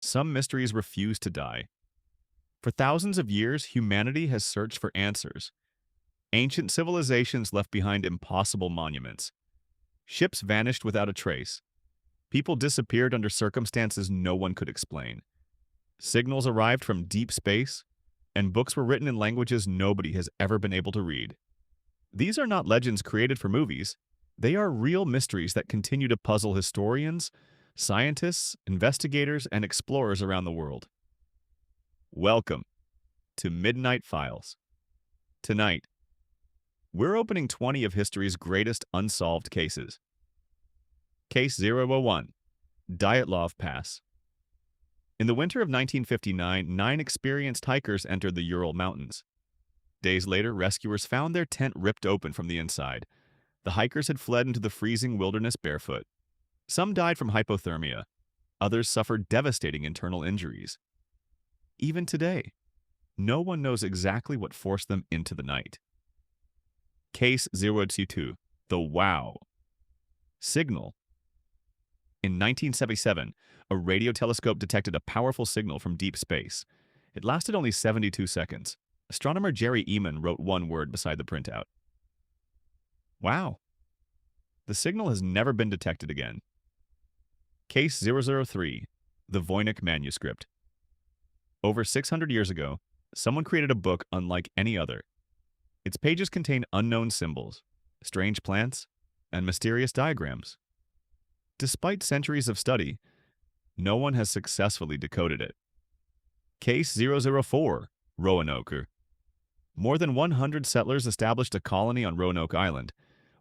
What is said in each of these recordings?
some mysteries refuse to die. For thousands of years, humanity has searched for answers. Ancient civilizations left behind impossible monuments. Ships vanished without a trace. People disappeared under circumstances no one could explain. Signals arrived from deep space, and books were written in languages nobody has ever been able to read. These are not legends created for movies. They are real mysteries that continue to puzzle historians, scientists, investigators, and explorers around the world. Welcome to Midnight Files. Tonight, we're opening 20 of history's greatest unsolved cases. Case 001, Dyatlov Pass. In the winter of 1959, 9 experienced hikers entered the Ural Mountains. Days later, rescuers found their tent ripped open from the inside. The hikers had fled into the freezing wilderness barefoot. Some died from hypothermia. Others suffered devastating internal injuries. Even today, no one knows exactly what forced them into the night. Case 022, the WOW. Signal. In 1977, a radio telescope detected a powerful signal from deep space. It lasted only 72 seconds. Astronomer Jerry Eman wrote one word beside the printout. Wow. The signal has never been detected again. Case 003, the Voynich Manuscript. Over 600 years ago, someone created a book unlike any other. Its pages contain unknown symbols, strange plants, and mysterious diagrams. Despite centuries of study, no one has successfully decoded it. Case 004, Roanoke. More than 100 settlers established a colony on Roanoke Island.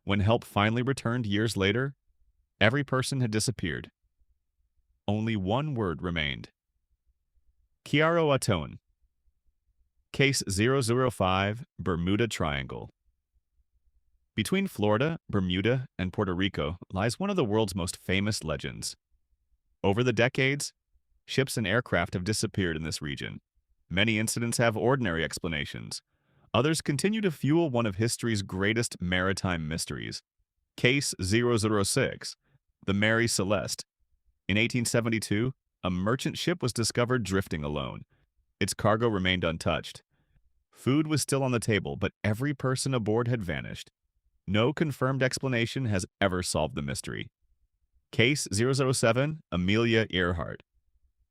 When help finally returned years later, every person had disappeared. Only one word remained. Kiaro Atone. Case 005, Bermuda Triangle. Between Florida, Bermuda, and Puerto Rico lies one of the world's most famous legends. Over the decades, ships and aircraft have disappeared in this region. Many incidents have ordinary explanations. Others continue to fuel one of history's greatest maritime mysteries. Case 006, the Mary Celeste. In 1872, a merchant ship was discovered drifting alone. Its cargo remained untouched. Food was still on the table, but every person aboard had vanished. No confirmed explanation has ever solved the mystery. Case 007, Amelia Earhart.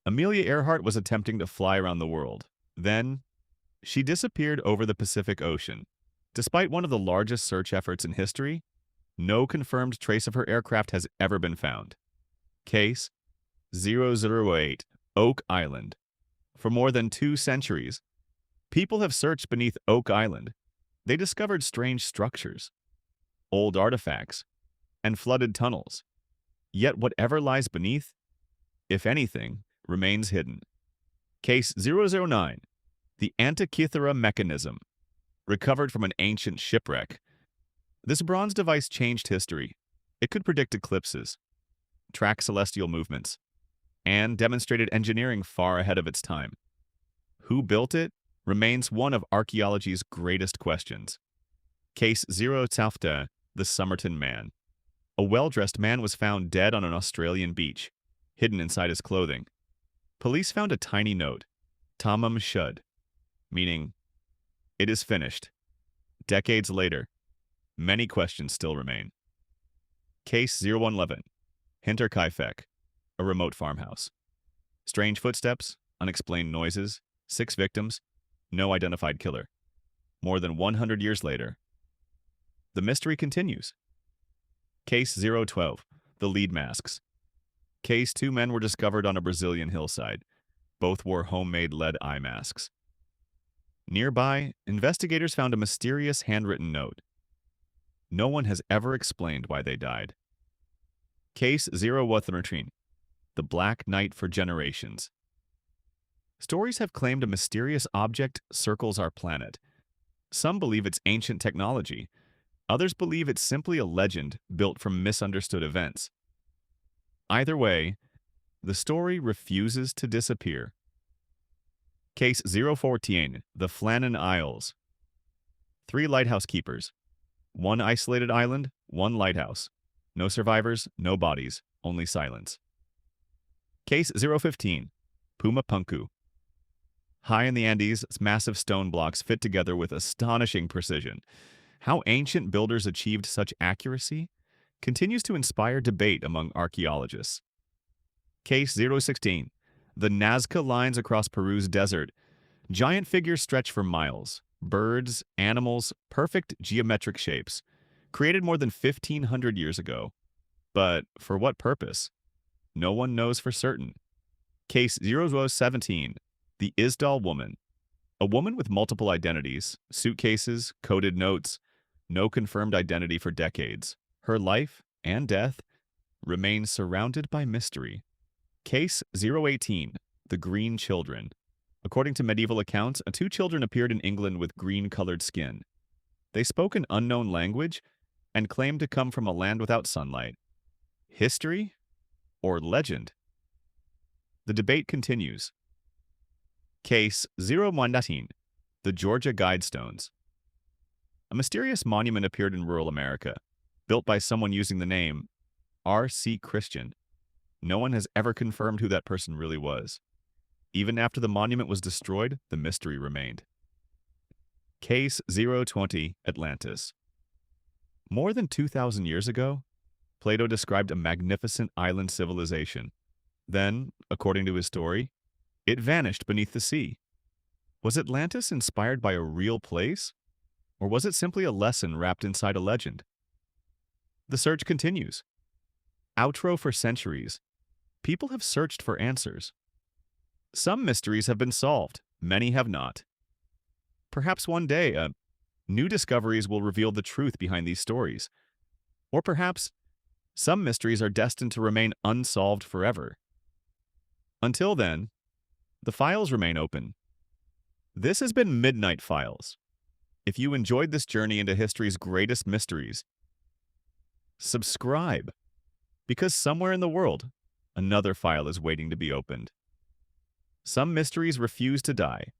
Amelia Earhart was attempting to fly around the world. Then, she disappeared over the Pacific Ocean. Despite one of the largest search efforts in history, no confirmed trace of her aircraft has ever been found. Case 008, Oak Island. For more than 2 centuries, people have searched beneath Oak Island. They discovered strange structures, old artifacts, and flooded tunnels. Yet whatever lies beneath, if anything, remains hidden. Case 009, the Antikythera Mechanism. Recovered from an ancient shipwreck. This bronze device changed history. It could predict eclipses, track celestial movements, and demonstrated engineering far ahead of its time. Who built it remains one of archaeology's greatest questions. Case 012, the Somerton Man. A well-dressed man was found dead on an Australian beach, hidden inside his clothing. Police found a tiny note, Tamam Shud, meaning, "It is finished." Decades later, many questions still remain. Case 0111, Hinterkaifeck, a remote farmhouse. Strange footsteps, unexplained noises, 6 victims, no identified killer. More than 100 years later, the mystery continues. Case 012, the lead masks. Case 2 men were discovered on a Brazilian hillside. Both wore homemade lead eye masks. Nearby, investigators found a mysterious handwritten note. No one has ever explained why they died. Case 013, the Black Knight for generations. Stories have claimed a mysterious object circles our planet. Some believe it's ancient technology. Others believe it's simply a legend built from misunderstood events. Either way, the story refuses to disappear. Case 014, the Flannan Isles. 3 lighthouse keepers. 1 isolated island, 1 lighthouse. No survivors, no bodies, only silence. Case 015, Puma Punku. High in the Andes, massive stone blocks fit together with astonishing precision. How ancient builders achieved such accuracy continues to inspire debate among archaeologists. Case 016. The Nazca Lines across Peru's desert. Giant figures stretch for miles. Birds, animals, perfect geometric shapes. Created more than 1,500 years ago. But for what purpose? No one knows for certain. Case 017. The Isdal Woman. A woman with multiple identities, suitcases, coded notes, no confirmed identity for decades. Her life and death remain surrounded by mystery. Case 018. The Green Children. According to medieval accounts, two children appeared in England with green-colored skin. They spoke an unknown language and claimed to come from a land without sunlight. History or legend? The debate continues. Case 019. The Georgia Guidestones. A mysterious monument appeared in rural America, built by someone using the name R.C. Christian. No one has ever confirmed who that person really was. Even after the monument was destroyed, the mystery remained. Case 020. Atlantis. More than 2,000 years ago, Plato described a magnificent island civilization. Then, according to his story, it vanished beneath the sea. Was Atlantis inspired by a real place? Or was it simply a lesson wrapped inside a legend? The search continues. Outro for centuries. People have searched for answers. Some mysteries have been solved, many have not. Perhaps one day, new discoveries will reveal the truth behind these stories. Or perhaps some mysteries are destined to remain unsolved forever. Until then, the files remain open. This has been Midnight Files. If you enjoyed this journey into history's greatest mysteries, subscribe, because somewhere in the world, another file is waiting to be opened. Some mysteries refuse to die,